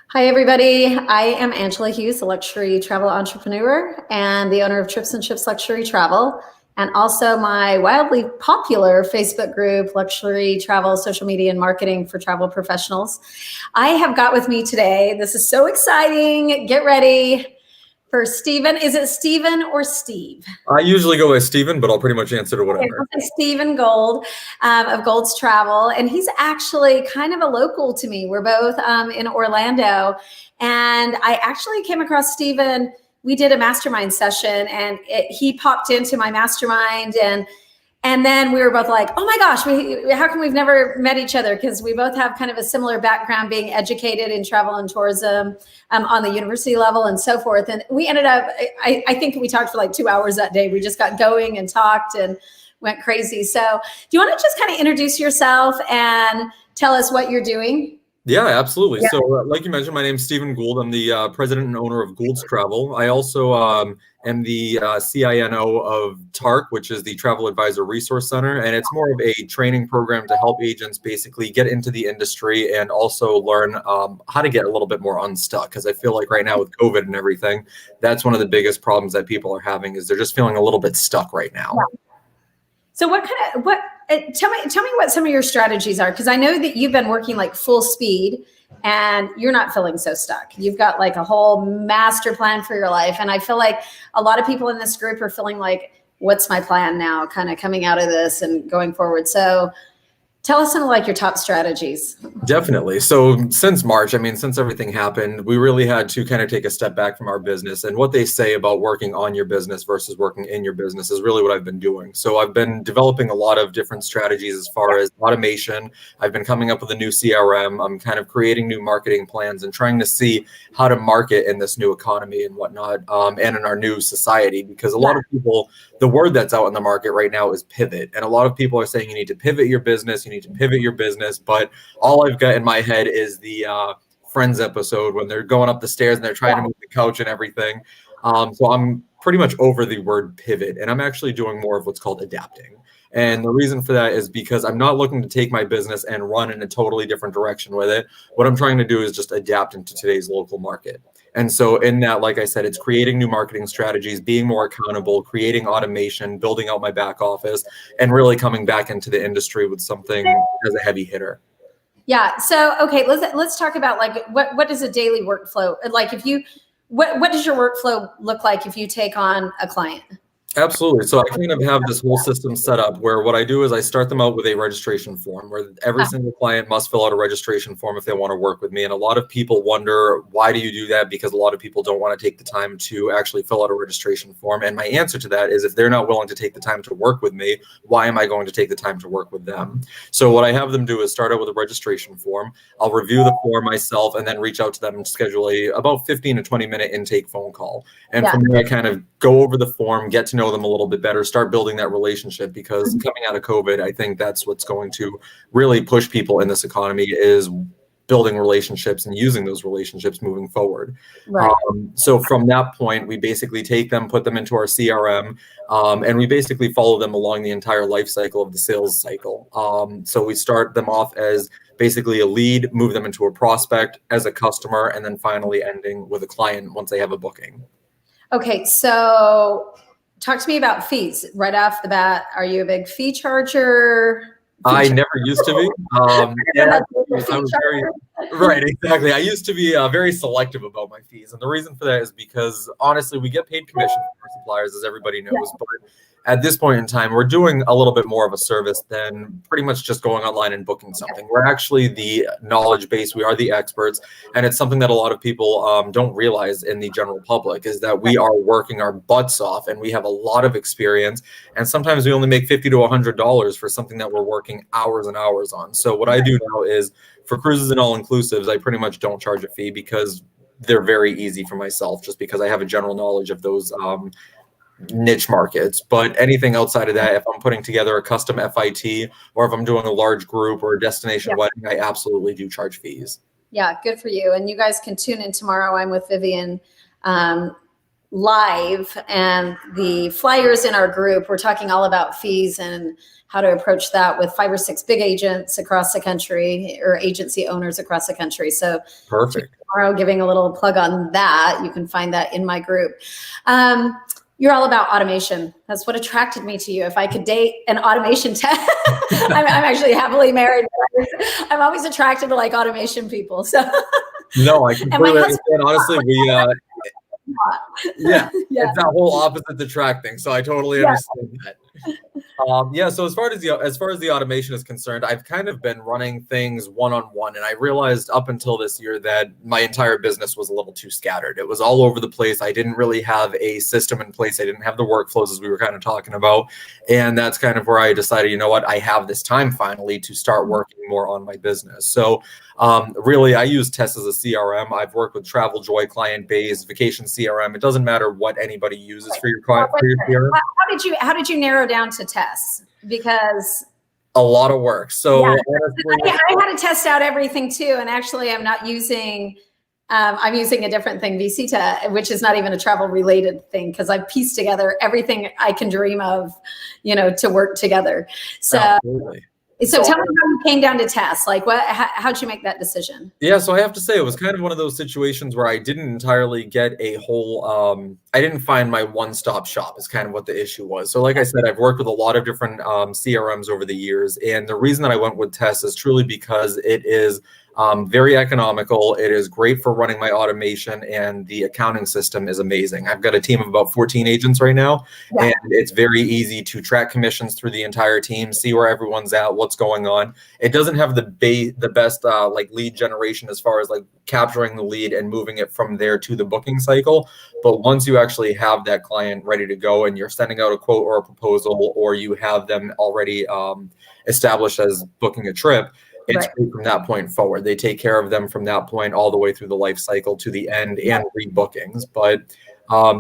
Hi, everybody. I am Angela Hughes, a luxury travel entrepreneur and the owner of Trips and Chips Luxury Travel, and also my wildly popular Facebook group, Luxury Travel, Social Media and Marketing for Travel Professionals. I have got with me today, this is so exciting. Get ready for Steven. Is it Steven or Steve? I usually go with Steven, but I'll pretty much answer to whatever. Okay, Steven Gould of Goulds Travel, and he's actually kind of a local to me. We're both in Orlando, and I actually came across Steven. We did a mastermind session, and he popped into my mastermind, and then we were both like, oh my gosh, how come we've never met each other? Because we both have kind of a similar background, being educated in travel and tourism on the university level and so forth. And we ended up, I think we talked for like 2 hours that day. We just got going and talked and went crazy. So do you want to just kind of introduce yourself and tell us what you're doing? Yeah, absolutely. Yeah. So like you mentioned, my name's Steven Gould. I'm the president and owner of Goulds Travel. I also am the CINO of TARC, which is the Travel Advisor Resource Center. And it's more of a training program to help agents basically get into the industry and also learn how to get a little bit more unstuck. Because I feel like right now with COVID and everything, that's one of the biggest problems that people are having is they're just feeling a little bit stuck right now. Yeah. So tell me what some of your strategies are, because I know that you've been working like full speed and you're not feeling so stuck. You've got like a whole master plan for your life. And I feel like a lot of people in this group are feeling like, what's my plan now, kind of coming out of this and going forward. So tell us some of like your top strategies. Definitely. So since March, since everything happened, we really had to kind of take a step back from our business. And what they say about working on your business versus working in your business is really what I've been doing. So I've been developing a lot of different strategies as far as automation. I've been coming up with a new CRM. I'm kind of creating new marketing plans and trying to see how to market in this new economy and whatnot, and in our new society, because a lot of people, the word that's out in the market right now is pivot. And a lot of people are saying you need to pivot your business, but all I've got in my head is the Friends episode when they're going up the stairs and they're trying to move the couch and everything. So I'm pretty much over the word pivot, and I'm actually doing more of what's called adapting. And the reason for that is because I'm not looking to take my business and run in a totally different direction with it. What I'm trying to do is just adapt into today's local market. And so in that, like I said, it's creating new marketing strategies, being more accountable, creating automation, building out my back office, and really coming back into the industry with something as a heavy hitter. Yeah. So, okay, let's talk about like what does a daily workflow like what does your workflow look like if you take on a client? Absolutely. So I kind of have this whole system set up where what I do is I start them out with a registration form where every single client must fill out a registration form if they want to work with me. And a lot of people wonder, why do you do that? Because a lot of people don't want to take the time to actually fill out a registration form. And my answer to that is, if they're not willing to take the time to work with me, why am I going to take the time to work with them? So what I have them do is start out with a registration form. I'll review the form myself and then reach out to them and schedule about 15 to 20 minute intake phone call. And from there, I kind of go over the form, get to know them a little bit better, start building that relationship, because coming out of COVID, I think that's what's going to really push people in this economy, is building relationships and using those relationships moving forward. Right. So from that point, we basically take them, put them into our CRM, and we basically follow them along the entire life cycle of the sales cycle. So we start them off as basically a lead, move them into a prospect, as a customer, and then finally ending with a client once they have a booking. Okay, so talk to me about fees right off the bat. Are you a big fee charger? I never used to be. Right, exactly. I used to be very selective about my fees. And the reason for that is because, honestly, we get paid commission from our suppliers, as everybody knows. But at this point in time, we're doing a little bit more of a service than pretty much just going online and booking something. We're actually the knowledge base. We are the experts. And it's something that a lot of people don't realize in the general public, is that we are working our butts off and we have a lot of experience. And sometimes we only make $50 to $100 for something that we're working hours and hours on. So what I do now is, for cruises and all-inclusives, I pretty much don't charge a fee because they're very easy for myself, just because I have a general knowledge of those niche markets. But anything outside of that, if I'm putting together a custom FIT, or if I'm doing a large group or a destination wedding, I absolutely do charge fees. Yeah, good for you. And you guys can tune in tomorrow. I'm with Vivian live, and the flyers in our group, we're talking all about fees and how to approach that with 5 or 6 big agents across the country, or agency owners across the country. So Perfect. tomorrow, giving a little plug on that. You can find that in my group. You're all about automation. That's what attracted me to you. If I could date an automation tech, I'm actually happily married. I'm always attracted to like automation people. So no, I completely understand. Honestly, yeah, it's that whole opposite attracting. So I totally understand that. So as far as the automation is concerned, I've kind of been running things one-on-one, and I realized up until this year that my entire business was a little too scattered. It was all over the place. I didn't really have a system in place. I didn't have the workflows, as we were kind of talking about, and that's kind of where I decided, you know what, I have this time finally to start working more on my business. So really, I use Test as a CRM. I've worked with Travel Joy, Client Base, Vacation CRM. It doesn't matter what anybody uses for your client, for your CRM. How did you narrow down to Test? Because a lot of work. So honestly, I had to test out everything too. And actually, I'm not using. I'm using a different thing, Visita, which is not even a travel related thing, because I've pieced together everything I can dream of, to work together. So. Absolutely. So tell me how you came down to Test. Like, how'd you make that decision? Yeah, so I have to say it was kind of one of those situations where I didn't entirely get a whole, I didn't find my one-stop shop is kind of what the issue was. So like I said, I've worked with a lot of different CRMs over the years. And the reason that I went with Test is truly because it is very economical. It is great for running my automation, and the accounting system is amazing. I've got a team of about 14 agents right now, and it's very easy to track commissions through the entire team, see where everyone's at, what's going on. It doesn't have the best like lead generation as far as like capturing the lead and moving it from there to the booking cycle. But once you actually have that client ready to go and you're sending out a quote or a proposal, or you have them already established as booking a trip, it's great from that point forward. They take care of them from that point all the way through the life cycle to the end and rebookings. But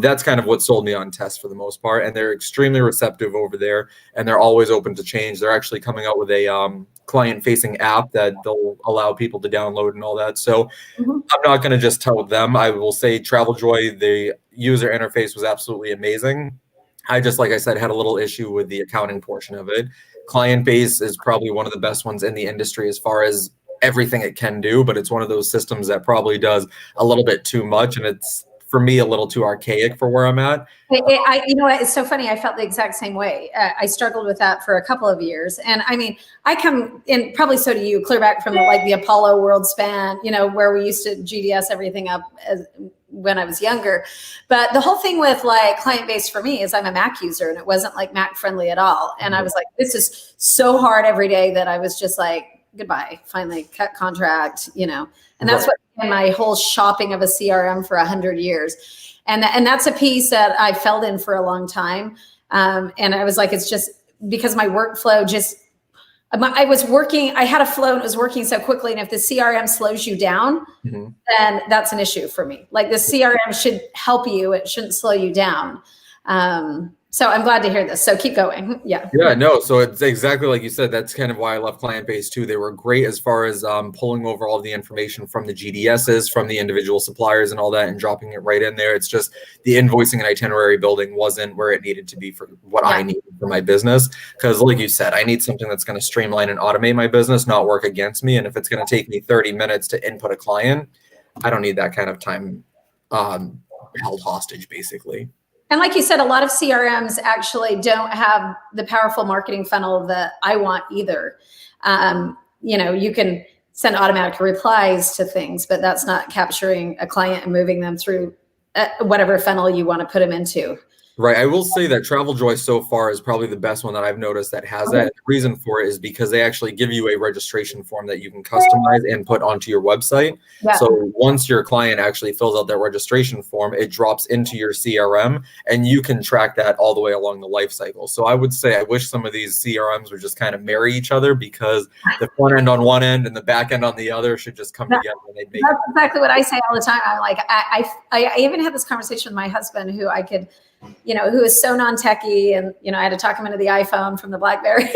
that's kind of what sold me on Test for the most part. And they're extremely receptive over there, and they're always open to change. They're actually coming out with a client-facing app that they'll allow people to download and all that. So I'm not going to just tell them. I will say Travel Joy, the user interface was absolutely amazing. I just, like I said, had a little issue with the accounting portion of it. Client Base is probably one of the best ones in the industry as far as everything it can do, but it's one of those systems that probably does a little bit too much, and it's, for me, a little too archaic for where I'm at. You know what? It's so funny. I felt the exact same way. I struggled with that for a couple of years. And I mean, I come in, probably so do you, clear back from the Apollo World Span, where we used to GDS everything up when I was younger. But the whole thing with like client base for me is I'm a Mac user, and it wasn't like Mac friendly at all. And I was like, this is so hard every day that I was just like, goodbye, finally cut contract, and that's what my whole shopping of a CRM for 100 years. And that's a piece that I felt in for a long time. And I was like, it's just because my workflow I was working, I had a flow and it was working so quickly. And if the CRM slows you down, then that's an issue for me. Like the CRM should help you. It shouldn't slow you down. So I'm glad to hear this. So keep going. Yeah. Yeah, no. So it's exactly like you said. That's kind of why I love Client Base too. They were great as far as pulling over all the information from the GDSs, from the individual suppliers and all that, and dropping it right in there. It's just the invoicing and itinerary building wasn't where it needed to be for what I needed for my business. Because like you said, I need something that's going to streamline and automate my business, not work against me. And if it's going to take me 30 minutes to input a client, I don't need that kind of time held hostage, basically. And like you said, a lot of CRMs actually don't have the powerful marketing funnel that I want either. You can send automatic replies to things, but that's not capturing a client and moving them through whatever funnel you want to put them into. Right. I will say that Travel Joy so far is probably the best one that I've noticed that has that. The reason for it is because they actually give you a registration form that you can customize and put onto your website. Yeah. So once your client actually fills out that registration form, it drops into your CRM, and you can track that all the way along the life cycle. So I would say I wish some of these CRMs would just kind of marry each other, because the front end on one end and the back end on the other should just come together. And they'd make exactly what I say all the time. I'm like, I even had this conversation with my husband, who I could, who is so non-techie, and, I had to talk him into the iPhone from the BlackBerry,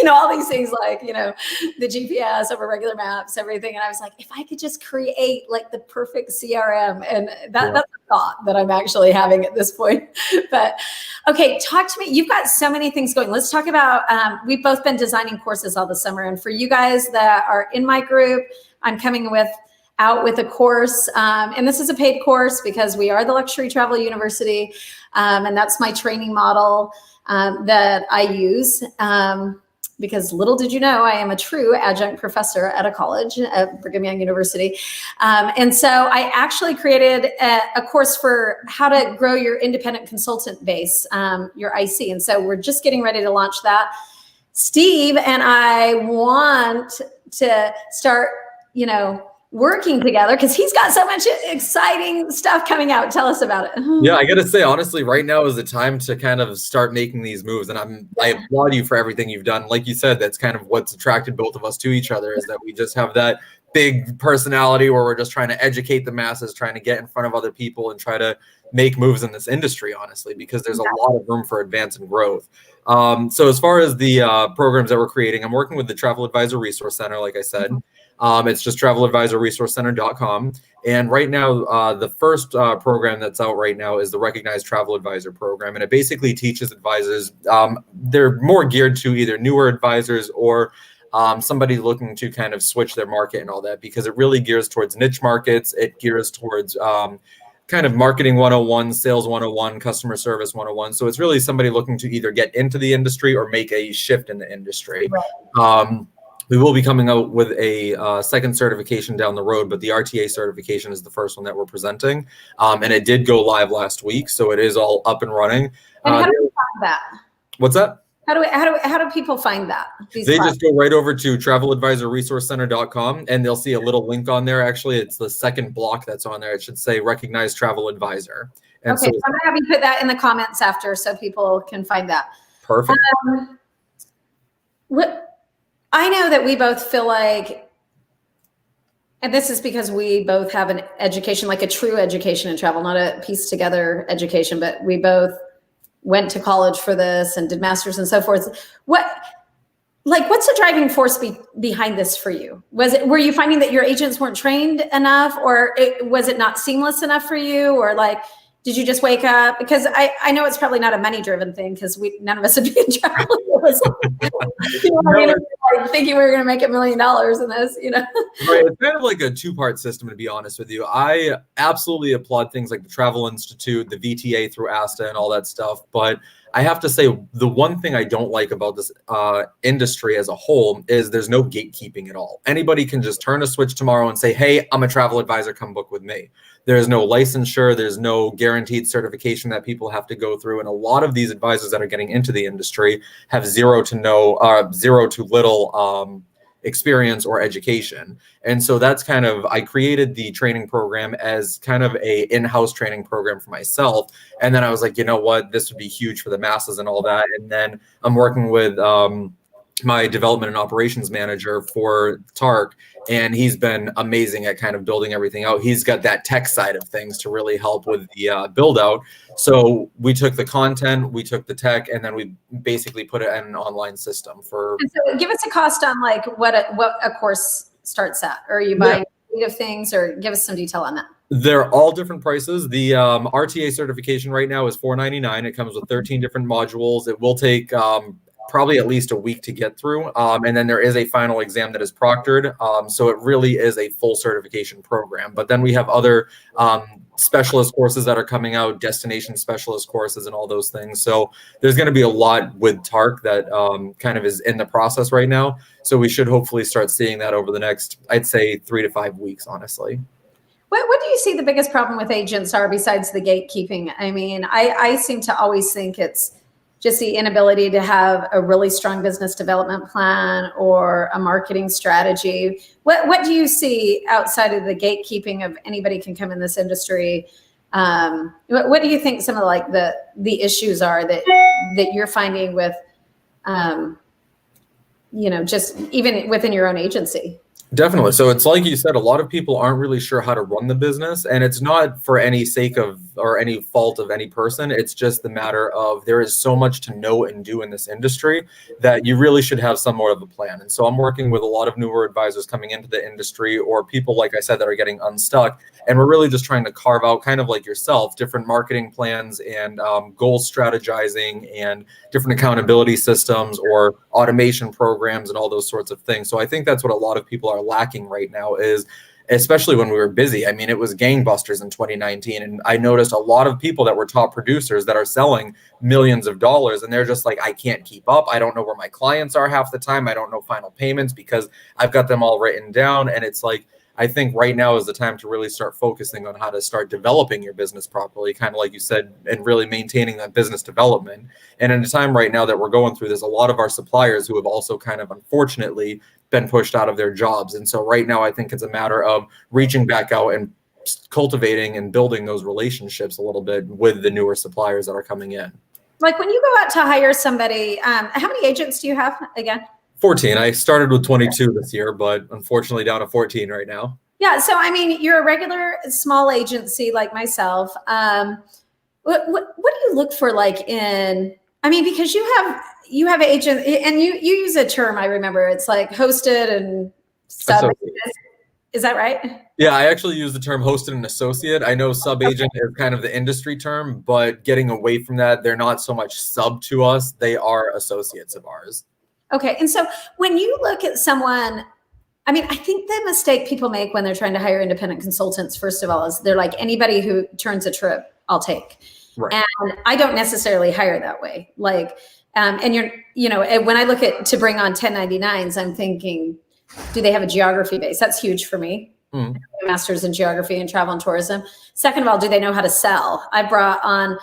all these things like, the GPS over regular maps, everything. And I was like, if I could just create like the perfect CRM, and that's a thought that I'm actually having at this point. But okay, talk to me. You've got so many things going. Let's talk about, we've both been designing courses all the summer. And for you guys that are in my group, I'm coming out with a course. And this is a paid course because we are the Luxury Travel University. And that's my training model that I use. Because little did you know, I am a true adjunct professor at a college at Brigham Young University. And so I actually created a course for how to grow your independent consultant base, your IC. And so we're just getting ready to launch that. Steve and I want to start, working together because he's got so much exciting stuff coming out. Tell us about it. Yeah, I got to say, honestly, right now is the time to kind of start making these moves. And I applaud you for everything you've done. Like you said, that's kind of what's attracted both of us to each other, is that we just have that big personality where we're just trying to educate the masses, trying to get in front of other people and try to make moves in this industry, honestly, because there's a lot of room for advance and growth. So as far as the programs that we're creating, I'm working with the Travel Advisor Resource Center, like I said. It's just traveladvisorresourcecenter.com. And right now, the first program that's out right now is the Recognized Travel Advisor program. And it basically teaches advisors, they're more geared to either newer advisors or somebody looking to kind of switch their market and all that, because it really gears towards niche markets. It gears towards kind of marketing 101, sales 101, customer service 101. So it's really somebody looking to either get into the industry or make a shift in the industry. Right. We will be coming out with a second certification down the road, but the RTA certification is the first one that we're presenting. And it did go live last week, so it is all up and running. And how do we find that? What's that? How do people find that? They just go right over to traveladvisorresourcecenter.com and they'll see a little link on there. Actually, it's the second block that's on there. It should say Recognized Travel Advisor. And okay, so I'm going to have you put that in the comments after so people can find that. Perfect. I know that we both feel like, and this is because we both have an education, like a true education in travel, not a pieced together education, but we both went to college for this and did masters and so forth. What's the driving force behind this for you? Were you finding that your agents weren't trained enough, or was it not seamless enough for you, or did you just wake up? Because I know it's probably not a money-driven thing, because none of us would be in travel. Thinking we were going to make $1 million in this, Right, it's kind of like a two-part system, to be honest with you. I absolutely applaud things like the Travel Institute, the VTA through ASTA and all that stuff. But I have to say, the one thing I don't like about this industry as a whole is there's no gatekeeping at all. Anybody can just turn a switch tomorrow and say, hey, I'm a travel advisor, come book with me. There's no licensure, there's no guaranteed certification that people have to go through. And a lot of these advisors that are getting into the industry have zero to little experience or education. And so that's kind of, I created the training program as kind of a in-house training program for myself. And then I was like, you know what, this would be huge for the masses and all that. And then I'm working with my development and operations manager for TARC, and he's been amazing at kind of building everything out. He's got that tech side of things to really help with the build out. So we took the content, we took the tech, and then we basically put it in an online system for. And so give us a cost on what a course starts at, or are you buying of things, or give us some detail on that. They're all different prices. The RTA certification right now is $499. It comes with 13 different modules. It will take probably at least a week to get through. And then there is a final exam that is proctored. So it really is a full certification program. But then we have other specialist courses that are coming out, destination specialist courses and all those things. So there's going to be a lot with TARC that kind of is in the process right now. So we should hopefully start seeing that over the next, I'd say 3 to 5 weeks, honestly. What do you see the biggest problem with agents are besides the gatekeeping? I mean, I seem to always think it's just the inability to have a really strong business development plan or a marketing strategy. What do you see outside of the gatekeeping of anybody can come in this industry? What do you think some of the issues are that you're finding with, just even within your own agency? Definitely. So it's like you said, a lot of people aren't really sure how to run the business, and it's not for any sake of or any fault of any person. It's just the matter of there is so much to know and do in this industry that you really should have somewhat of a plan. And so I'm working with a lot of newer advisors coming into the industry or people, like I said, that are getting unstuck. And we're really just trying to carve out, kind of like yourself, different marketing plans and goal strategizing and different accountability systems or automation programs and all those sorts of things. So I think that's what a lot of people are lacking right now, is especially when we were busy. I mean, it was gangbusters in 2019. And I noticed a lot of people that were top producers that are selling millions of dollars. And they're just like, I can't keep up. I don't know where my clients are half the time. I don't know final payments because I've got them all written down. And it's like, I think right now is the time to really start focusing on how to start developing your business properly, kind of like you said, and really maintaining that business development. And in a time right now that we're going through, there's a lot of our suppliers who have also kind of unfortunately been pushed out of their jobs. And so right now, I think it's a matter of reaching back out and cultivating and building those relationships a little bit with the newer suppliers that are coming in. Like when you go out to hire somebody, how many agents do you have again? 14. I started with 22 this year, but unfortunately down to 14 right now. Yeah. So, I mean, you're a regular small agency like myself. What do you look for like in, I mean, because you have agents and you use a term, I remember, it's like hosted and sub. Is that right? Yeah, I actually use the term hosted and associate. I know sub-agent is kind of the industry term, but getting away from that, they're not so much sub to us. They are associates of ours. Okay. And so when you look at someone, I mean, I think the mistake people make when they're trying to hire independent consultants, first of all, is they're like, anybody who turns a trip, I'll take. Right. And I don't necessarily hire that way. Like, and when I look at to bring on 1099s, I'm thinking, do they have a geography base? That's huge for me. Master's in geography and travel and tourism. Second of all, do they know how to sell? I brought on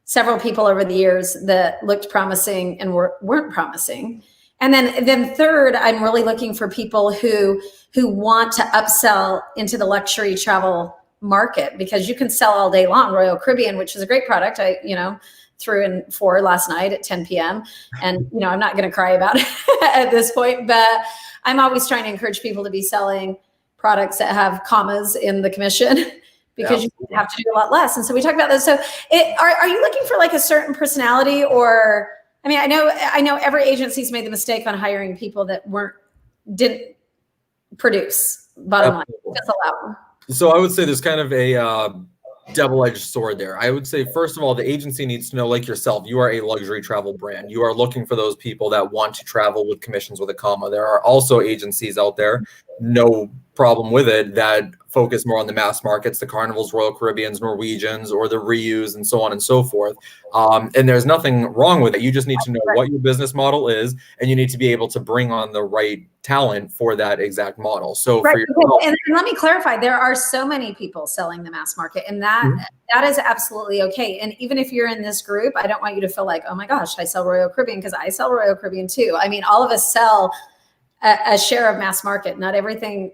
several people over the years that looked promising and weren't promising. And then third, I'm really looking for people who want to upsell into the luxury travel market, because you can sell all day long. Royal Caribbean, which is a great product, I threw in 4 last night at 10 p.m. And I'm not going to cry about it at this point, but I'm always trying to encourage people to be selling products that have commas in the commission, because you have to do a lot less. And so we talked about this. So are you looking for like a certain personality, or I mean, I know every agency's made the mistake on hiring people that didn't produce. Bottom line, that's allowed. So I would say there's kind of a double-edged sword there. I would say, first of all, the agency needs to know, like yourself, you are a luxury travel brand. You are looking for those people that want to travel with commissions with a comma. There are also agencies out there, no problem with it, that focus more on the mass markets, the Carnivals, Royal Caribbeans, Norwegians, or the Reus, and so on and so forth. And there's nothing wrong with it. You just need to know what your business model is, and you need to be able to bring on the right talent for that exact model. So for yourself, and let me clarify, there are so many people selling the mass market, and that is absolutely okay. And even if you're in this group, I don't want you to feel like, oh my gosh, I sell Royal Caribbean, because I sell Royal Caribbean too. I mean, all of us sell a share of mass market. Not everything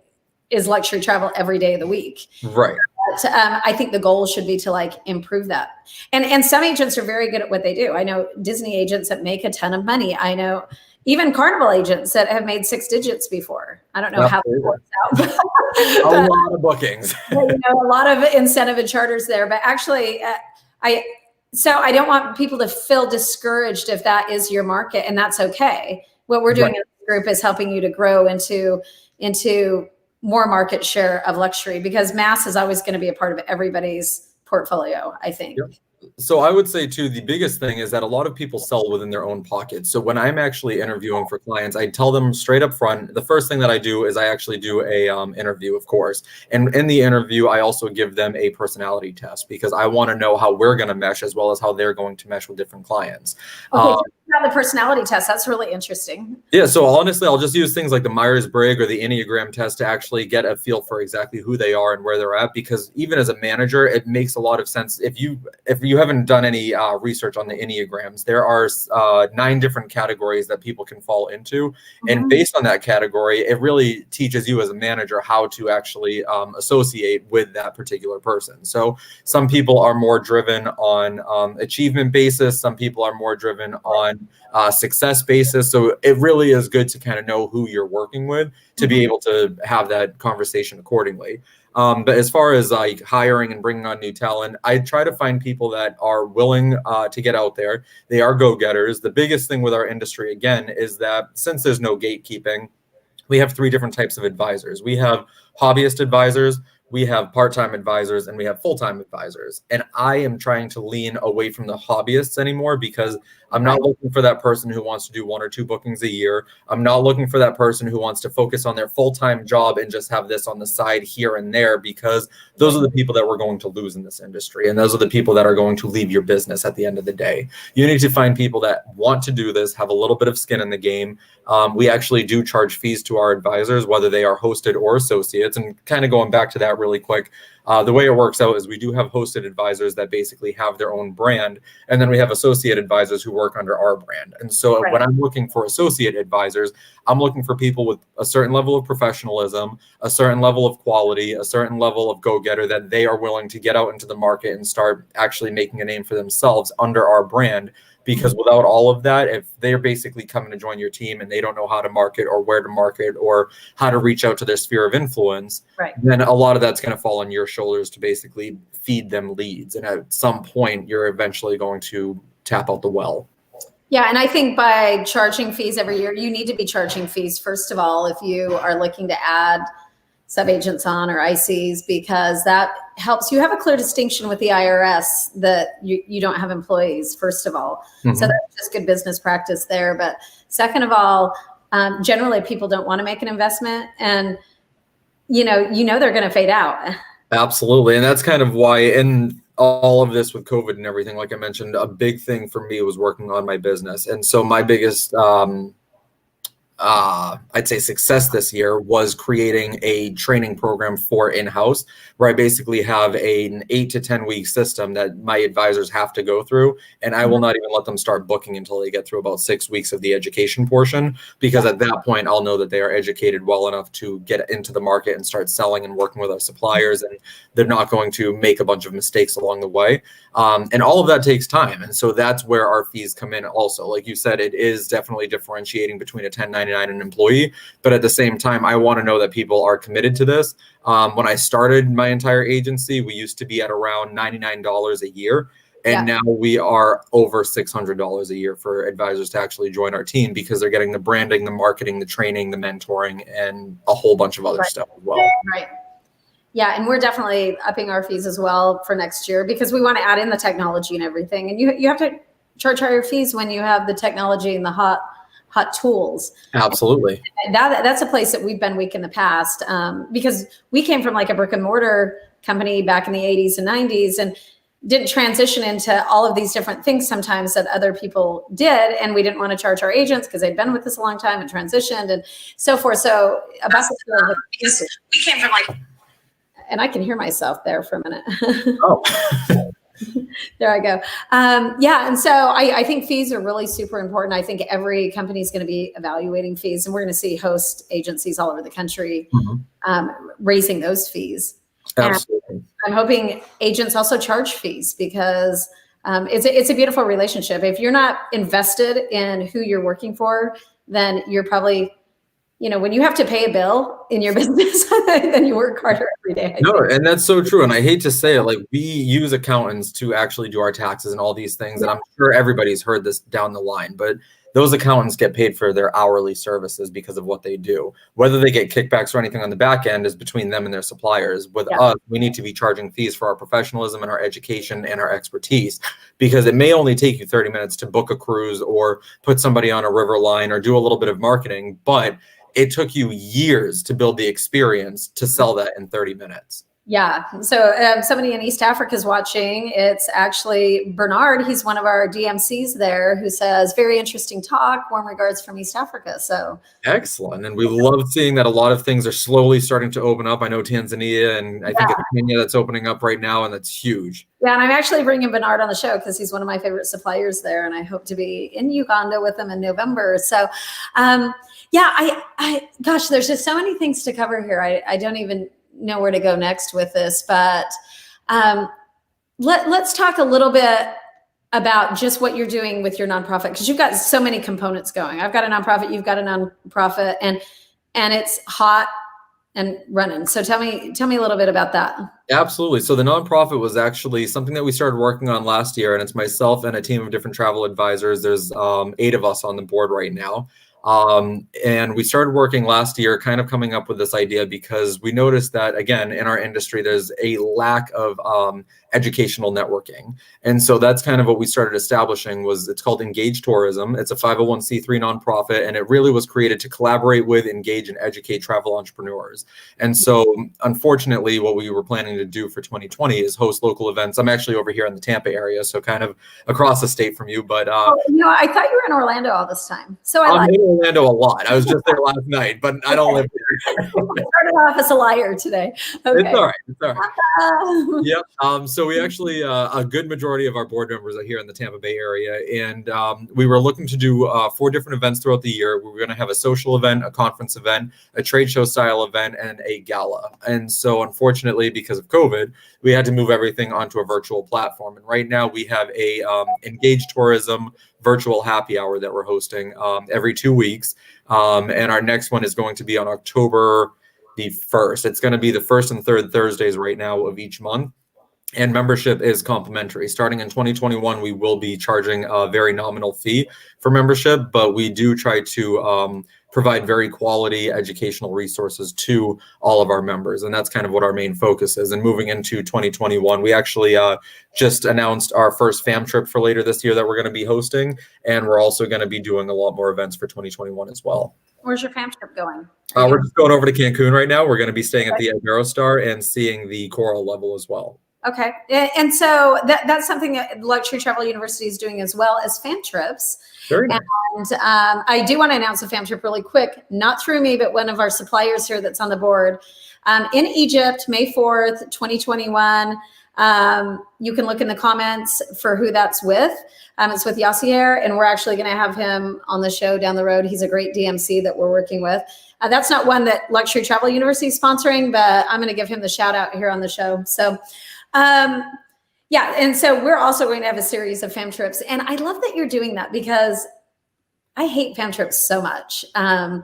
is luxury travel every day of the week. Right. But I think the goal should be to like improve that. And some agents are very good at what they do. I know Disney agents that make a ton of money. I know even Carnival agents that have made 6 digits before. I don't know how that works out. A lot of bookings. A lot of incentive and charters there. But actually, I don't want people to feel discouraged if that is your market, and that's okay. What we're doing in this group is helping you to grow into more market share of luxury, because mass is always going to be a part of everybody's portfolio, I think. Yep. So I would say too, the biggest thing is that a lot of people sell within their own pockets. So when I'm actually interviewing for clients, I tell them straight up front, the first thing that I do is I actually do a interview, of course. And in the interview, I also give them a personality test, because I want to know how we're going to mesh as well as how they're going to mesh with different clients. Okay, the personality test, that's really interesting. Yeah, so honestly, I'll just use things like the Myers-Briggs or the Enneagram test to actually get a feel for exactly who they are and where they're at, because even as a manager, it makes a lot of sense. If you haven't done any research on the Enneagrams, there are 9 different categories that people can fall into. And based on that category, it really teaches you as a manager how to actually associate with that particular person. So some people are more driven on achievement basis. Some people are more driven on on success basis. So it really is good to kind of know who you're working with to be able to have that conversation accordingly. But as far as like hiring and bringing on new talent, I try to find people that are willing to get out there. They are go-getters. The biggest thing with our industry, again, is that since there's no gatekeeping, we have three different types of advisors. We have hobbyist advisors, we have part-time advisors, and we have full-time advisors. And I am trying to lean away from the hobbyists anymore because I'm not looking for that person who wants to do 1 or 2 bookings a year. I'm not looking for that person who wants to focus on their full-time job and just have this on the side here and there, because those are the people that we're going to lose in this industry. And those are the people that are going to leave your business at the end of the day. You need to find people that want to do this, have a little bit of skin in the game. We actually do charge fees to our advisors, whether they are hosted or associates. And kind of going back to that really quick, the way it works out is we do have hosted advisors that basically have their own brand, and then we have associate advisors who work under our brand. And so when I'm looking for associate advisors, I'm looking for people with a certain level of professionalism, a certain level of quality, a certain level of go-getter that they are willing to get out into the market and start actually making a name for themselves under our brand. Because without all of that, if they're basically coming to join your team and they don't know how to market or where to market or how to reach out to their sphere of influence, then a lot of that's going to fall on your shoulders to basically feed them leads. And at some point, you're eventually going to tap out the well. Yeah, and I think by charging fees every year, you need to be charging fees, first of all, if you are looking to add sub-agents on or ICs, because that helps you have a clear distinction with the IRS that you don't have employees, first of all. So that's just good business practice there. But second of all, generally people don't want to make an investment, and you know they're going to fade out. Absolutely. And that's kind of why in all of this with COVID and everything, like I mentioned, a big thing for me was working on my business. And so my biggest I'd say success this year was creating a training program for in-house, where I basically have an 8 to 10 week system that my advisors have to go through. And I will not even let them start booking until they get through about 6 weeks of the education portion, because at that point, I'll know that they are educated well enough to get into the market and start selling and working with our suppliers. And they're not going to make a bunch of mistakes along the way. And all of that takes time. And so that's where our fees come in also. Like you said, it is definitely differentiating between a 1099 and an employee. But at the same time, I want to know that people are committed to this. When I started my entire agency, we used to be at around $99 a year. And now we are over $600 a year for advisors to actually join our team, because they're getting the branding, the marketing, the training, the mentoring, and a whole bunch of other stuff as well. Right. Yeah, and we're definitely upping our fees as well for next year, because we want to add in the technology and everything. And you have to charge higher fees when you have the technology and the hot tools. Absolutely. And that's a place that we've been weak in the past, because we came from like a brick and mortar company back in the 80s and 90s and didn't transition into all of these different things sometimes that other people did. And we didn't want to charge our agents because they'd been with us a long time and transitioned and so forth. So about because we came from like, and I can hear myself there for a minute. Oh. There I go. Yeah. And so I think fees are really super important. I think every company is going to be evaluating fees, and we're going to see host agencies all over the country raising those fees. Absolutely. And I'm hoping agents also charge fees, because it's a beautiful relationship. If you're not invested in who you're working for, then you're probably, when you have to pay a bill in your business, then you work harder every day. And that's so true. And I hate to say it, like, we use accountants to actually do our taxes and all these things. And I'm sure everybody's heard this down the line, but those accountants get paid for their hourly services because of what they do. Whether they get kickbacks or anything on the back end is between them and their suppliers. With us, we need to be charging fees for our professionalism and our education and our expertise, because it may only take you 30 minutes to book a cruise or put somebody on a river line or do a little bit of marketing, but it took you years to build the experience to sell that in 30 minutes. Yeah. So somebody in East Africa is watching. It's actually Bernard. He's one of our DMCs there, who says, very interesting talk. Warm regards from East Africa. So excellent. And we love seeing that a lot of things are slowly starting to open up. I know Tanzania, and I think it's Kenya that's opening up right now, and that's huge. Yeah. And I'm actually bringing Bernard on the show because he's one of my favorite suppliers there. And I hope to be in Uganda with him in November. So gosh, there's just so many things to cover here. I don't even know where to go next with this, but let's talk a little bit about just what you're doing with your nonprofit, because you've got so many components going. I've got a nonprofit, you've got a nonprofit, and it's hot and running. So tell me a little bit about that. Absolutely. So the nonprofit was actually something that we started working on last year, and it's myself and a team of different travel advisors. There's 8 of us on the board right now. And we started working last year, kind of coming up with this idea because we noticed that, again, in our industry, there's a lack of educational networking. And so that's kind of what we started establishing. It's called Engage Tourism. It's a 501c3 nonprofit, and it really was created to collaborate with, engage, and educate travel entrepreneurs. And so unfortunately, what we were planning to do for 2020 is host local events. I'm actually over here in the Tampa area, so kind of across the state from you, but I thought you were in Orlando all this time. So I'm in Orlando a lot. I was just there last night, but I don't live here. I started off as a liar today. Okay. It's all right. It's all right. Yeah. So we actually, a good majority of our board members are here in the Tampa Bay area, and we were looking to do 4 different events throughout the year. We were going to have a social event, a conference event, a trade show style event, and a gala. And so unfortunately, because of COVID, we had to move everything onto a virtual platform. And right now we have a Engage Tourism virtual happy hour that we're hosting every 2 weeks. And our next one is going to be on October the 1st. It's going to be the 1st and 3rd Thursdays right now of each month. And membership is complimentary. Starting in 2021, we will be charging a very nominal fee for membership, but we do try to provide very quality educational resources to all of our members. And that's kind of what our main focus is. And moving into 2021, we actually just announced our first fam trip for later this year that we're going to be hosting. And we're also going to be doing a lot more events for 2021 as well. Where's your fam trip going? We're just going over to Cancun right now. We're going to be staying at the Iberostar and seeing the coral level as well. Okay. And so that's something that Luxury Travel University is doing as well as fam trips. Very nice. And I do want to announce a fam trip really quick, not through me, but one of our suppliers here that's on the board. In Egypt, May 4th, 2021. You can look in the comments for who that's with. It's with Yassier, and we're actually going to have him on the show down the road. He's a great DMC that we're working with. That's not one that Luxury Travel University is sponsoring, but I'm going to give him the shout out here on the show. So yeah, and so we're also going to have a series of fam trips, and I love that you're doing that because I hate fam trips so much. But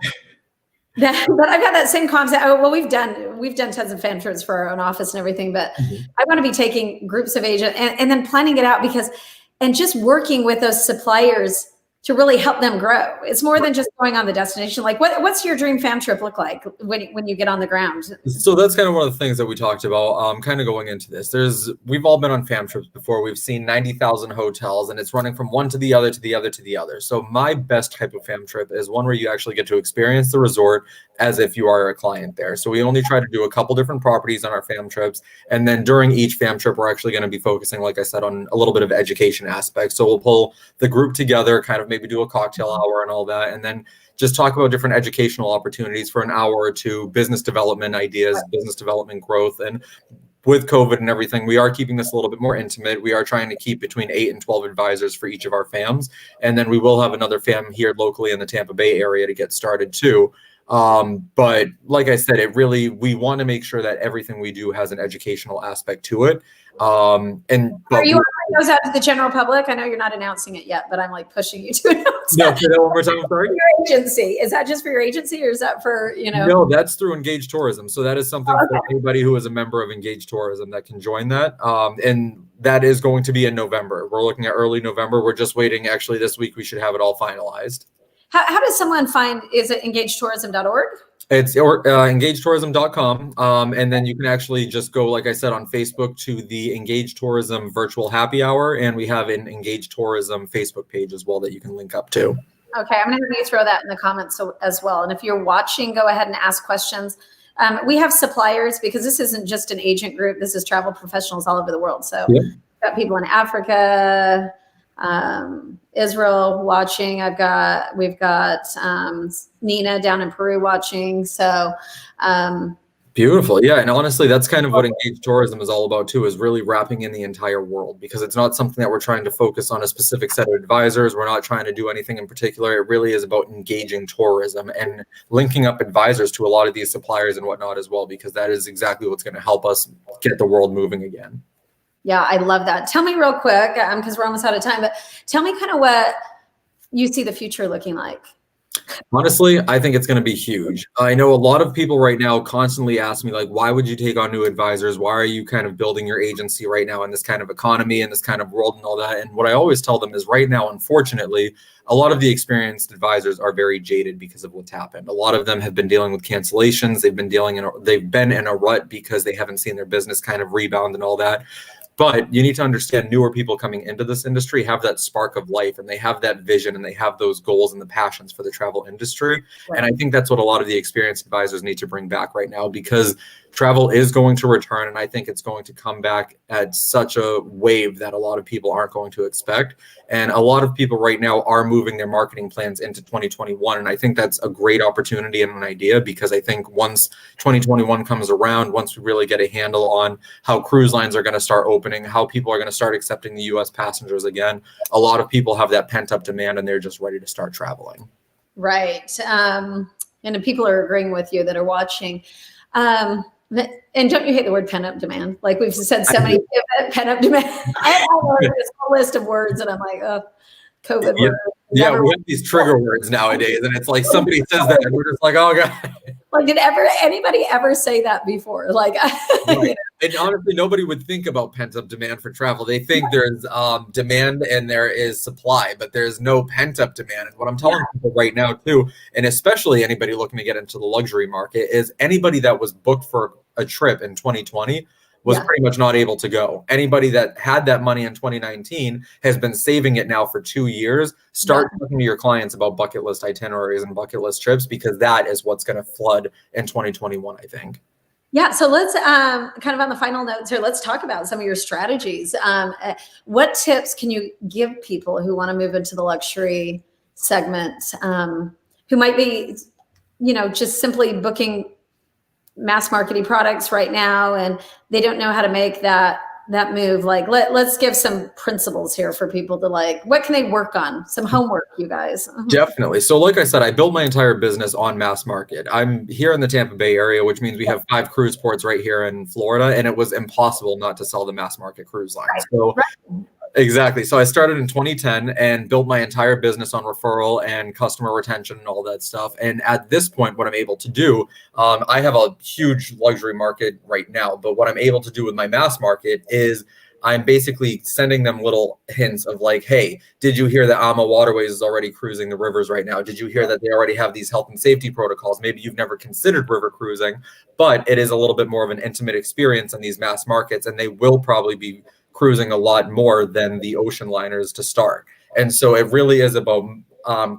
I've got that same concept. Oh, well, we've done tons of fam trips for our own office and everything, but I want to be taking groups of agents and then planning it out and just working with those suppliers to really help them grow. It's more than just going on the destination. Like what's your dream fam trip look like when you get on the ground? So that's kind of one of the things that we talked about, kind of going into this. We've all been on fam trips before. We've seen 90,000 hotels, and it's running from one to the other, to the other, to the other. So my best type of fam trip is one where you actually get to experience the resort as if you are a client there. So we only try to do a couple different properties on our fam trips. And then during each fam trip, we're actually going to be focusing, like I said, on a little bit of education aspects. So we'll pull the group together, kind of maybe do a cocktail hour and all that, and then just talk about different educational opportunities for an hour or two, business development ideas, business development growth. And with COVID and everything, we are keeping this a little bit more intimate. We are trying to keep between 8 and 12 advisors for each of our fams. And then we will have another fam here locally in the Tampa Bay area to get started too. But like I said, we want to make sure that everything we do has an educational aspect to it. Are you offering those out to the general public? I know you're not announcing it yet, but I'm like pushing you to announce No, say that one more time. I'm sorry. Your agency. Is that just for your agency, or is that for, No, that's through Engage Tourism. So that is something for anybody who is a member of Engage Tourism that can join that. And that is going to be in November. We're looking at early November. We're just waiting. Actually, this week we should have it all finalized. How does someone find, is it engagetourism.org? It's engagetourism.com. And then you can actually just go, like I said, on Facebook to the Engage Tourism Virtual Happy Hour. And we have an Engage Tourism Facebook page as well that you can link up to. Okay, I'm going to have you throw that in the comments as well. And if you're watching, go ahead and ask questions. We have suppliers, because this isn't just an agent group. This is travel professionals all over the world. So we've got people in Africa, Israel watching. We've got Nina down in Peru watching. So beautiful. Yeah. And honestly, that's kind of what Engage Tourism is all about too, is really wrapping in the entire world, because it's not something that we're trying to focus on a specific set of advisors. We're not trying to do anything in particular. It really is about engaging tourism and linking up advisors to a lot of these suppliers and whatnot as well, because that is exactly what's going to help us get the world moving again. Yeah, I love that. Tell me real quick, because we're almost out of time, but tell me kind of what you see the future looking like. Honestly, I think it's going to be huge. I know a lot of people right now constantly ask me, like, why would you take on new advisors? Why are you kind of building your agency right now in this kind of economy and this kind of world and all that? And what I always tell them is right now, unfortunately, a lot of the experienced advisors are very jaded because of what's happened. A lot of them have been dealing with cancellations. They've been in a rut because they haven't seen their business kind of rebound and all that. But you need to understand newer people coming into this industry have that spark of life, and they have that vision, and they have those goals and the passions for the travel industry. Right. And I think that's what a lot of the experienced advisors need to bring back right now, because travel is going to return, and I think it's going to come back at such a wave that a lot of people aren't going to expect. And a lot of people right now are moving their marketing plans into 2021. And I think that's a great opportunity and an idea, because I think once 2021 comes around, once we really get a handle on how cruise lines are going to start opening, how people are going to start accepting the US passengers again, a lot of people have that pent up demand and they're just ready to start traveling. Right. And the people are agreeing with you that are watching. And don't you hate the word pent-up demand? Like we've said so many pent-up demand. I have this whole list of words and I'm like, oh, COVID yeah. words. Yeah, we have these trigger words nowadays, and it's like somebody says that and we're just like, oh God. Like, did anybody ever say that before? Like, right. And honestly, nobody would think about pent-up demand for travel. They think there's demand and there is supply, but there's no pent-up demand. And what I'm telling people right now too, and especially anybody looking to get into the luxury market, is anybody that was booked for a trip in 2020 was pretty much not able to go. Anybody that had that money in 2019 has been saving it now for 2 years. Start talking to your clients about bucket list itineraries and bucket list trips, because that is what's going to flood in 2021, I think. Yeah. So let's kind of on the final notes here, let's talk about some of your strategies. What tips can you give people who want to move into the luxury segment, who might be, just simply booking mass marketing products right now and they don't know how to make that move? Like, let's give some principles here for people to, like, what can they work on? Some homework, you guys. Definitely. So like I said, I built my entire business on mass market. I'm here in the Tampa Bay area, which means we have 5 cruise ports right here in Florida, and it was impossible not to sell the mass market cruise lines. Right. So exactly. So I started in 2010 and built my entire business on referral and customer retention and all that stuff. And at this point, what I'm able to do, I have a huge luxury market right now, but what I'm able to do with my mass market is I'm basically sending them little hints of like, hey, did you hear that AMA Waterways is already cruising the rivers right now? Did you hear that they already have these health and safety protocols? Maybe you've never considered river cruising, but it is a little bit more of an intimate experience in these mass markets, and they will probably be cruising a lot more than the ocean liners to start. And so it really is about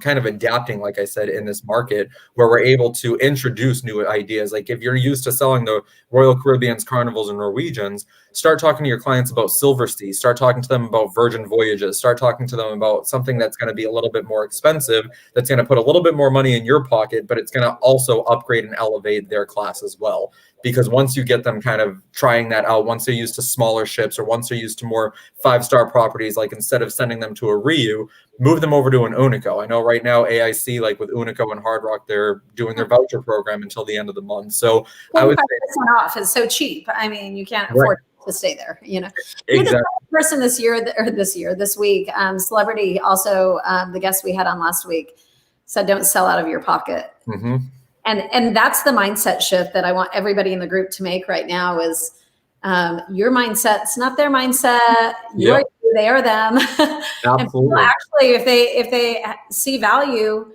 kind of adapting, like I said, in this market where we're able to introduce new ideas. Like if you're used to selling the Royal Caribbean's, Carnivals, and Norwegians, start talking to your clients about Silver Sea, start talking to them about Virgin Voyages, start talking to them about something that's going to be a little bit more expensive, that's going to put a little bit more money in your pocket, but it's going to also upgrade and elevate their class as well. Because once you get them kind of trying that out, once they're used to smaller ships or once they're used to more 5-star properties, like instead of sending them to a Riu, move them over to an Unico. I know right now AIC, like with Unico and Hard Rock, they're doing their voucher program until the end of the month. So I would say off is so cheap. I mean, you can't afford to stay there. You're exactly. the person this week. Celebrity, also the guest we had on last week, said, "Don't sell out of your pocket." Mm-hmm. And that's the mindset shift that I want everybody in the group to make right now is your mindset's not their mindset. You are you, they are them. Absolutely. And actually, if they see value,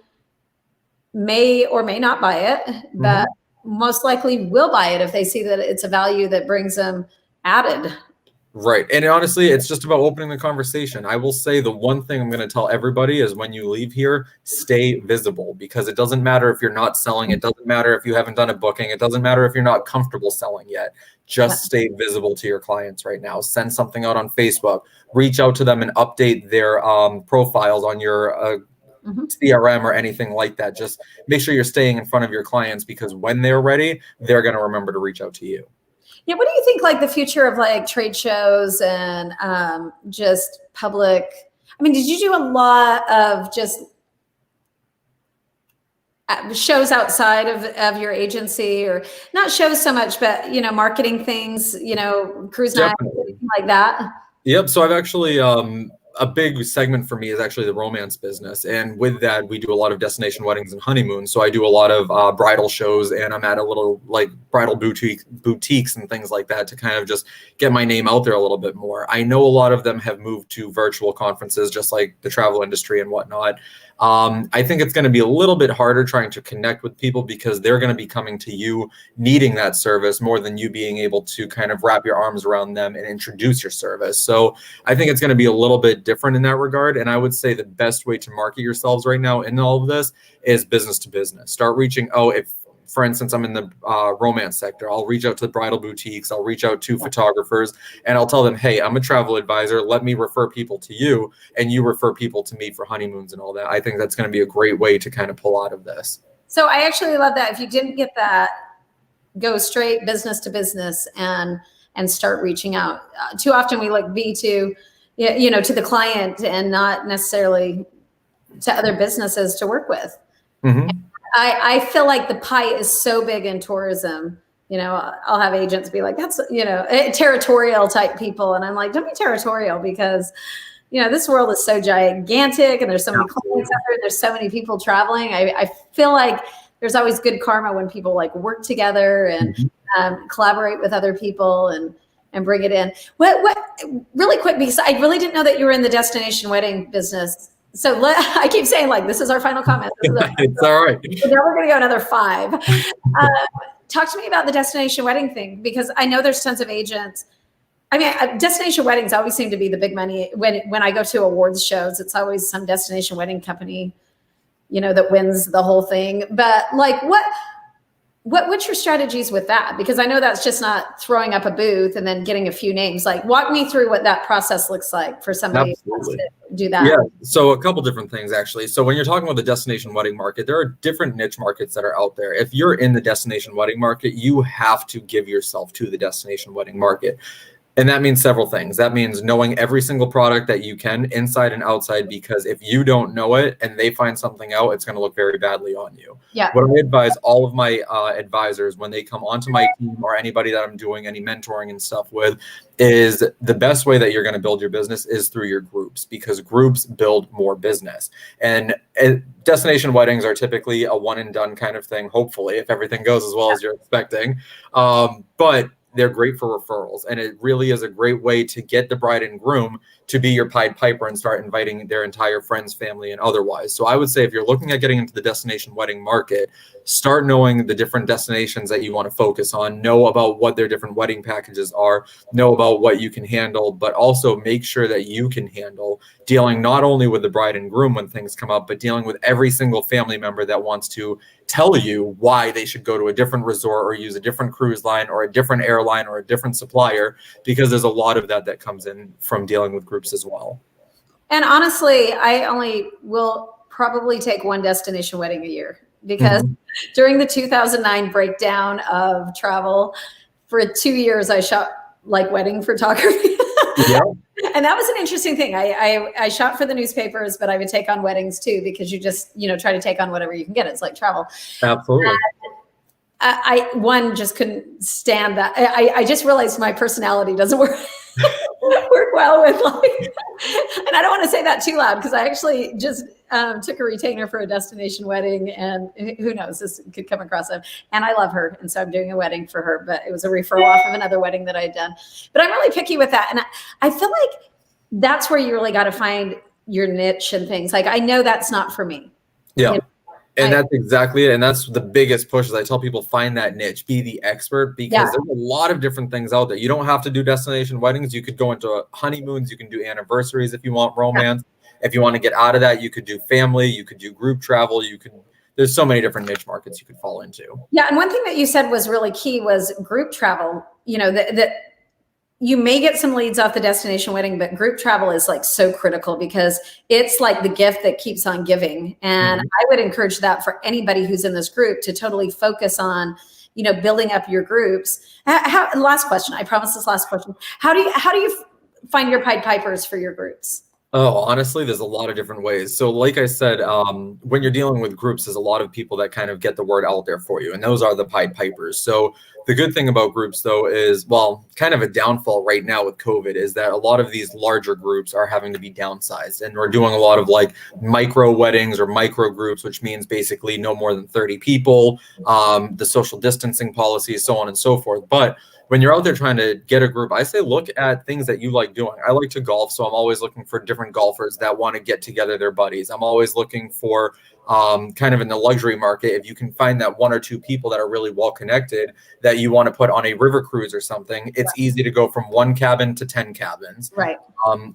may or may not buy it, but most likely will buy it if they see that it's a value that brings them added. Right. And honestly, it's just about opening the conversation. I will say the one thing I'm going to tell everybody is when you leave here, stay visible, because it doesn't matter if you're not selling. It doesn't matter if you haven't done a booking. It doesn't matter if you're not comfortable selling yet. Just stay visible to your clients right now. Send something out on Facebook. Reach out to them and update their profiles on your CRM or anything like that. Just make sure you're staying in front of your clients, because when they're ready, they're going to remember to reach out to you. Yeah, what do you think, like the future of like trade shows and just public? I mean, did you do a lot of just shows outside of your agency, or not shows so much, but, marketing things, cruise nights, Definitely. like that? Yep. So I've actually, a big segment for me is actually the romance business. And with that, we do a lot of destination weddings and honeymoons. So I do a lot of bridal shows, and I'm at a little like bridal boutiques and things like that to kind of just get my name out there a little bit more. I know a lot of them have moved to virtual conferences, just like the travel industry and whatnot. I think it's going to be a little bit harder trying to connect with people because they're going to be coming to you needing that service more than you being able to kind of wrap your arms around them and introduce your service. So I think it's going to be a little bit different in that regard. And I would say the best way to market yourselves right now in all of this is business to business. Start reaching, if, for instance, I'm in the romance sector, I'll reach out to bridal boutiques, I'll reach out to photographers, and I'll tell them, hey, I'm a travel advisor. Let me refer people to you, and you refer people to me for honeymoons and all that. I think that's going to be a great way to kind of pull out of this. So I actually love that. If you didn't get that, go straight business to business and start reaching out. Too often we look to the client and not necessarily to other businesses to work with. Mm-hmm. I feel like the pie is so big in tourism. I'll have agents be like, that's, territorial type people. And I'm like, don't be territorial, because, this world is so gigantic and there's so many clients out there, and there's so many people traveling. I feel like there's always good karma when people like work together and collaborate with other people and bring it in. What really quick, because I really didn't know that you were in the destination wedding business. So I keep saying, like, this is our final comment. It's all right. So now we're going to go another 5. Talk to me about the destination wedding thing, because I know there's tons of agents. I mean, destination weddings always seem to be the big money. When I go to awards shows, it's always some destination wedding company, that wins the whole thing. But like, what's your strategies with that? Because I know that's just not throwing up a booth and then getting a few names. Like, walk me through what that process looks like for somebody who wants to do that. Yeah. So a couple different things, actually. So when you're talking about the destination wedding market, there are different niche markets that are out there. If you're in the destination wedding market, you have to give yourself to the destination wedding market. And that means several things. That means knowing every single product that you can inside and outside, because if you don't know it and they find something out, it's going to look very badly on you. Yeah. What I advise all of my advisors when they come onto my team, or anybody that I'm doing any mentoring and stuff with, is the best way that you're going to build your business is through your groups, because groups build more business. And destination weddings are typically a one and done kind of thing, hopefully, if everything goes as well as you're expecting. But they're great for referrals, and it really is a great way to get the bride and groom to be your Pied Piper and start inviting their entire friends, family, and otherwise. So I would say if you're looking at getting into the destination wedding market, start knowing the different destinations that you want to focus on, know about what their different wedding packages are, know about what you can handle, but also make sure that you can handle dealing not only with the bride and groom when things come up, but dealing with every single family member that wants to tell you why they should go to a different resort or use a different cruise line or a different airline or a different supplier, because there's a lot of that comes in from dealing with groups as well. And honestly, I only will probably take one destination wedding a year, because during the 2009 breakdown of travel, for 2 years, I shot like wedding photography. Yeah. And that was an interesting thing. I shot for the newspapers, but I would take on weddings too, because you just, try to take on whatever you can get. It's like travel. Absolutely. I just couldn't stand that. I just realized my personality doesn't work well with and I don't want to say that too loud, because I actually just took a retainer for a destination wedding, and who knows, this could come across and I love her, and so I'm doing a wedding for her, but it was a referral off of another wedding that I'd done. But I'm really picky with that, and I feel like that's where you really got to find your niche and things. Like, I know that's not for me. Yeah. And that's exactly it. And that's the biggest push, is I tell people, find that niche, be the expert, because there's a lot of different things out there. You don't have to do destination weddings. You could go into honeymoons. You can do anniversaries if you want romance. If you want to get out of that, you could do family. You could do group travel. There's so many different niche markets you could fall into. Yeah. And one thing that you said was really key was group travel. That you may get some leads off the destination wedding, but group travel is like so critical, because it's like the gift that keeps on giving. And I would encourage that for anybody who's in this group to totally focus on, building up your groups. Last question. I promise this last question. How do you find your Pied Pipers for your groups? Oh, honestly, there's a lot of different ways. So like I said, when you're dealing with groups, there's a lot of people that kind of get the word out there for you, and those are the Pied Pipers. So the good thing about groups, though, is, well, kind of a downfall right now with COVID is that a lot of these larger groups are having to be downsized, and we're doing a lot of like micro weddings or micro groups, which means basically no more than 30 people, the social distancing policies, so on and so forth. But when you're out there trying to get a group, I say look at things that you like doing. I like to golf, so I'm always looking for different golfers that want to get together their buddies. I'm always looking for kind of in the luxury market, if you can find that one or two people that are really well connected that you want to put on a river cruise or something, it's easy to go from one cabin to 10 cabins. Right.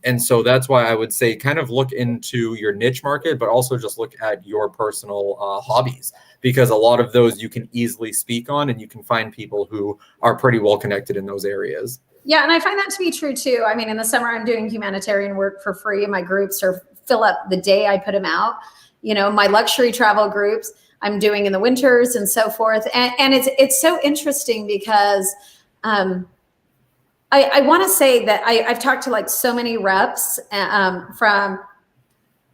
And so that's why I would say kind of look into your niche market, but also just look at your personal hobbies, because a lot of those you can easily speak on, and you can find people who are pretty well connected in those areas. Yeah, and I find that to be true too. I mean, in the summer, I'm doing humanitarian work for free, and my groups are fill up the day I put them out. You know, my luxury travel groups I'm doing in the winters and so forth. And it's so interesting because I want to say that I've talked to like so many reps from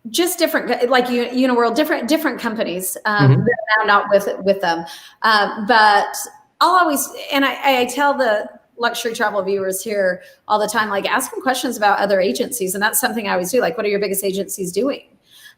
just different, like Uniworld, different companies that are now not with them. But I'll always, and I tell the luxury travel viewers here all the time, like ask them questions about other agencies. And that's something I always do. Like, what are your biggest agencies doing?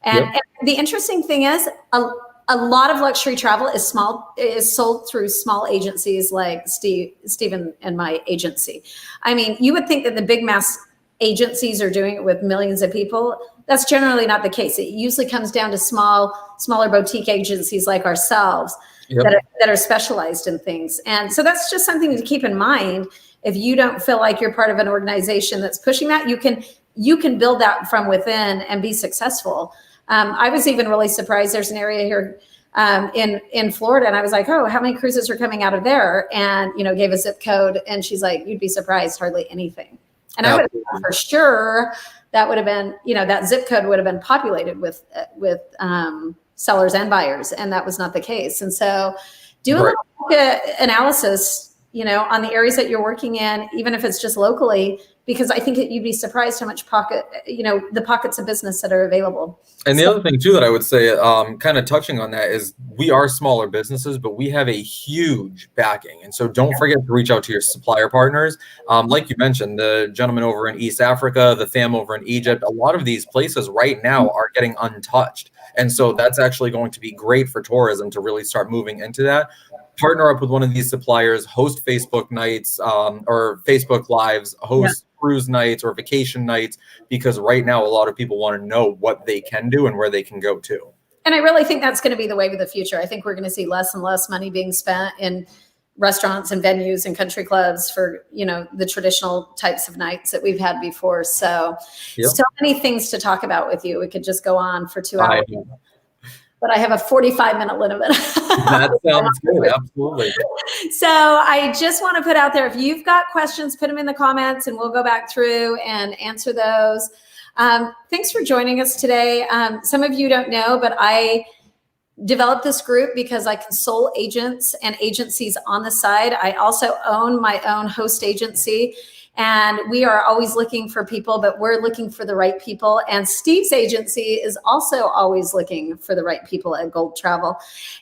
And the interesting thing is a lot of luxury travel is sold through small agencies like Steven and my agency. I mean, you would think that the big mass agencies are doing it with millions of people. That's generally not the case. It usually comes down to smaller boutique agencies like ourselves that are specialized in things. And so that's just something to keep in mind. If you don't feel like you're part of an organization that's pushing that, you can build that from within and be successful. I was even really surprised. There's an area here in Florida, and I was like, oh, how many cruises are coming out of there? And, gave a zip code, and she's like, you'd be surprised, hardly anything. And I would have thought for sure that would have been, that zip code would have been populated with sellers and buyers, and that was not the case. And so do a little analysis, on the areas that you're working in, even if it's just locally, because I think you'd be surprised how much the pockets of business that are available. And the other thing too that I would say, kind of touching on that, is we are smaller businesses, but we have a huge backing. And so don't forget to reach out to your supplier partners. Like you mentioned, the gentleman over in East Africa, the fam over in Egypt, a lot of these places right now are getting untouched. And so that's actually going to be great for tourism to really start moving into that. Partner up with one of these suppliers, host Facebook nights or Facebook lives, host cruise nights or vacation nights, because right now a lot of people want to know what they can do and where they can go to. And I really think that's going to be the wave of the future. I think we're going to see less and less money being spent in restaurants and venues and country clubs for, the traditional types of nights that we've had before. So so many things to talk about with you. We could just go on for 2 hours. But I have a 45-minute limit. That sounds good. Absolutely. So I just want to put out there, if you've got questions, put them in the comments and we'll go back through and answer those. Thanks for joining us today. Some of you don't know, but I developed this group because I consult agents and agencies on the side. I also own my own host agency. And we are always looking for people, but we're looking for the right people. And Steve's agency is also always looking for the right people at Goulds Travel.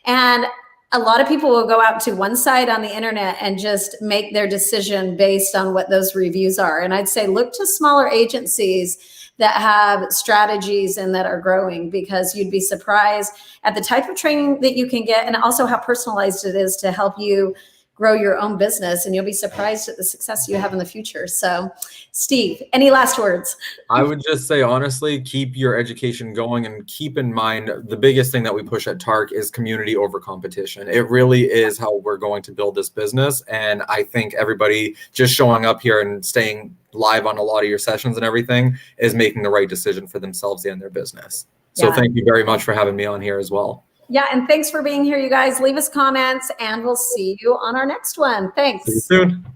And a lot of people will go out to one side on the internet and just make their decision based on what those reviews are. And I'd say look to smaller agencies that have strategies and that are growing, because you'd be surprised at the type of training that you can get, and also how personalized it is to help you grow your own business, and you'll be surprised at the success you have in the future. So, Steve, any last words? I would just say, honestly, keep your education going, and keep in mind the biggest thing that we push at TARC is community over competition. It really is how we're going to build this business. And I think everybody just showing up here and staying live on a lot of your sessions and everything is making the right decision for themselves and their business. So thank you very much for having me on here as well. Yeah, and thanks for being here, you guys. Leave us comments, and we'll see you on our next one. Thanks. See you soon.